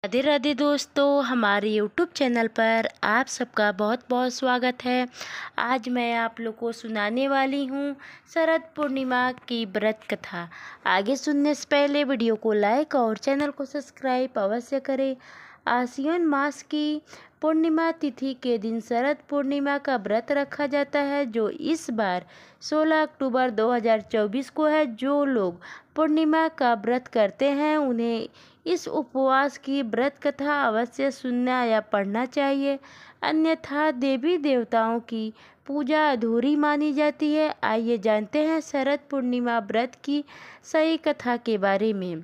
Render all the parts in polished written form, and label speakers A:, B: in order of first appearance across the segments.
A: राधे राधे दोस्तों, हमारे YouTube channel पर आप सबका बहुत बहुत स्वागत है। आज मैं आप लोग को सुनाने वाली हूँ शरद पूर्णिमा की व्रत कथा। आगे सुनने से पहले वीडियो को लाइक और चैनल को सब्सक्राइब अवश्य करें। आश्विन मास की पूर्णिमा तिथि के दिन शरद पूर्णिमा का व्रत रखा जाता है, जो इस बार 16 अक्टूबर 2024 को है। जो लोग पूर्णिमा का व्रत करते हैं उन्हें इस उपवास की व्रत कथा अवश्य सुनना या पढ़ना चाहिए, अन्यथा देवी देवताओं की पूजा अधूरी मानी जाती है। आइए जानते हैं शरद पूर्णिमा व्रत की सही कथा के बारे में।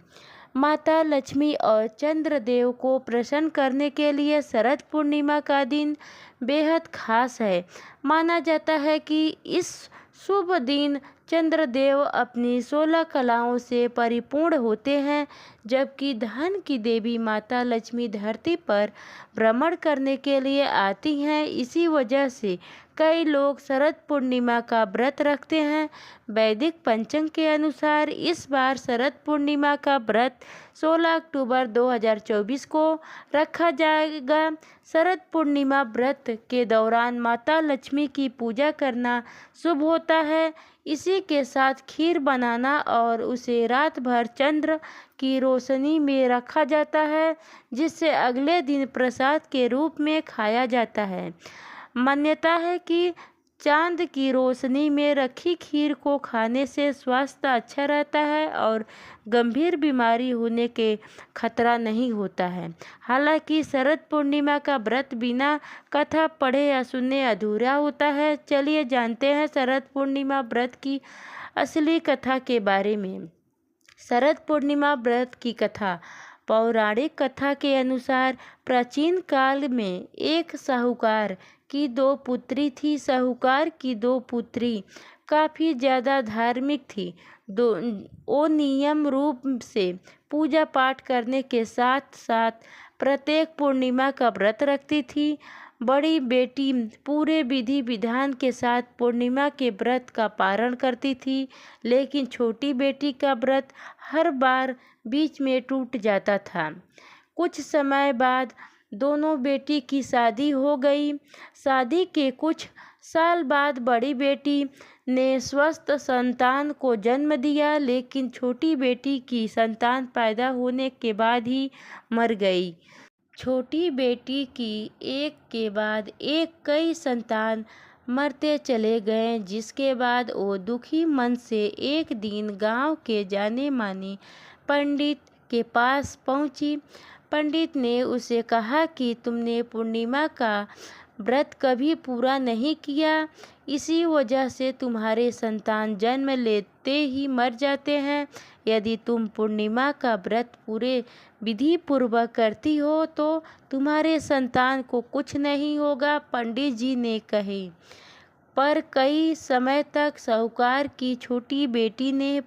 A: माता लक्ष्मी और चंद्रदेव को प्रसन्न करने के लिए शरद पूर्णिमा का दिन बेहद खास है। माना जाता है कि इस शुभ दिन चंद्रदेव अपनी 16 कलाओं से परिपूर्ण होते हैं, जबकि धन की देवी माता लक्ष्मी धरती पर भ्रमण करने के लिए आती हैं। इसी वजह से कई लोग शरद पूर्णिमा का व्रत रखते हैं। वैदिक पंचांग के अनुसार इस बार शरद पूर्णिमा का व्रत 16 अक्टूबर 2024 को रखा जाएगा। शरद पूर्णिमा व्रत के दौरान माता लक्ष्मी की पूजा करना शुभ होता है। इसी के साथ खीर बनाना और उसे रात भर चंद्र की रोशनी में रखा जाता है, जिससे अगले दिन प्रसाद के रूप में खाया जाता है। मान्यता है कि चांद की रोशनी में रखी खीर को खाने से स्वास्थ्य अच्छा रहता है और गंभीर बीमारी होने के खतरा नहीं होता है। हालांकि शरद पूर्णिमा का व्रत बिना कथा पढ़े या सुने अधूरा होता है। चलिए जानते हैं शरद पूर्णिमा व्रत की असली कथा के बारे में। शरद पूर्णिमा व्रत की कथा। पौराणिक कथा के अनुसार प्राचीन काल में एक साहूकार की 2 पुत्री थी। साहूकार की 2 पुत्री काफ़ी ज़्यादा धार्मिक थी। वो नियम रूप से पूजा पाठ करने के साथ साथ प्रत्येक पूर्णिमा का व्रत रखती थी। बड़ी बेटी पूरे विधि विधान के साथ पूर्णिमा के व्रत का पारण करती थी, लेकिन छोटी बेटी का व्रत हर बार बीच में टूट जाता था। कुछ समय बाद दोनों बेटी की शादी हो गई। शादी के कुछ साल बाद बड़ी बेटी ने स्वस्थ संतान को जन्म दिया, लेकिन छोटी बेटी की संतान पैदा होने के बाद ही मर गई। छोटी बेटी की एक के बाद एक कई संतान मरते चले गए, जिसके बाद वो दुखी मन से एक दिन गांव के जाने माने पंडित के पास पहुंची। पंडित ने उसे कहा कि तुमने पूर्णिमा का व्रत कभी पूरा नहीं किया, इसी वजह से तुम्हारे संतान जन्म लेते ही मर जाते हैं। यदि तुम पूर्णिमा का व्रत पूरे विधि पूर्वक करती हो तो तुम्हारे संतान को कुछ नहीं होगा, पंडित जी ने कहे। पर कई समय तक साहूकार की छोटी बेटी ने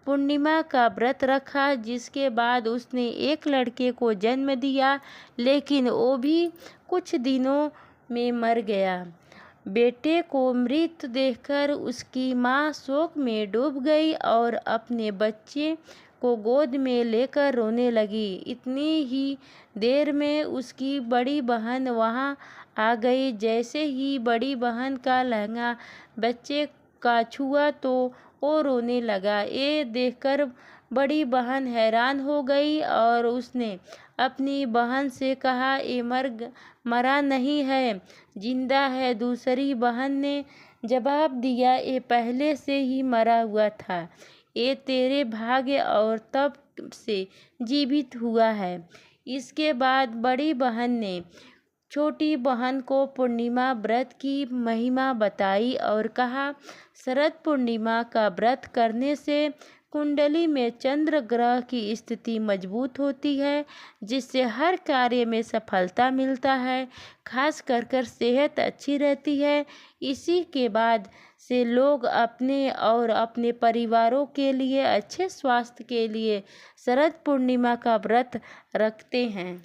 A: पूर्णिमा का व्रत रखा, जिसके बाद उसने एक लड़के को जन्म दिया, लेकिन वो भी कुछ दिनों में मर गया। बेटे को मृत देखकर उसकी माँ शोक में डूब गई और अपने बच्चे को गोद में लेकर रोने लगी। इतनी ही देर में उसकी बड़ी बहन वहाँ आ गई। जैसे ही बड़ी बहन का लहंगा बच्चे का छुआ तो वो रोने लगा। ये देखकर बड़ी बहन हैरान हो गई और उसने अपनी बहन से कहा, ये मरा नहीं है, जिंदा है। दूसरी बहन ने जवाब दिया, ये पहले से ही मरा हुआ था, ये तेरे भाग्य और तप से जीवित हुआ है। इसके बाद बड़ी बहन ने छोटी बहन को पूर्णिमा व्रत की महिमा बताई और कहा, शरद पूर्णिमा का व्रत करने से कुंडली में चंद्र ग्रह की स्थिति मजबूत होती है, जिससे हर कार्य में सफलता मिलता है, खास कर सेहत अच्छी रहती है। इसी के बाद से लोग अपने और अपने परिवारों के लिए अच्छे स्वास्थ्य के लिए शरद पूर्णिमा का व्रत रखते हैं।